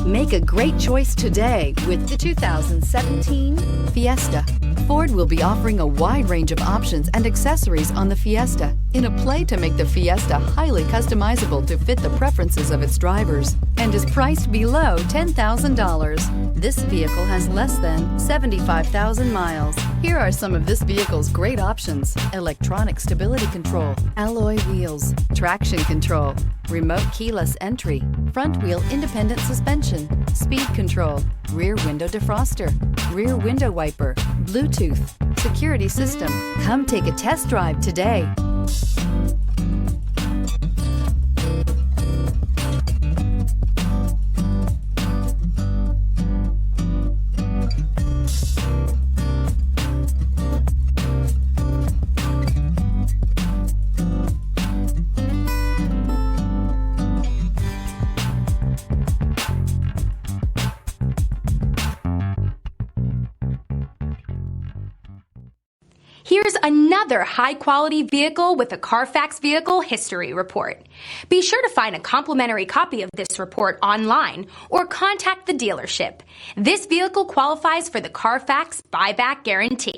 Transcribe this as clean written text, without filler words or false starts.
Make a great choice today with the 2017 Fiesta. Ford will be offering a wide range of options and accessories on the Fiesta in a play to make the Fiesta highly customizable to fit the preferences of its drivers and is priced below $10,000. This vehicle has less than 75,000 miles. Here are some of this vehicle's great options: electronic stability control, alloy wheels, traction control, remote keyless entry, front wheel independent suspension, speed control, rear window defroster, rear window wiper, Bluetooth, security system. Come take a test drive today. Here's another high-quality vehicle with a Carfax Vehicle History Report. Be sure to find a complimentary copy of this report online or contact the dealership. This vehicle qualifies for the Carfax Buyback Guarantee.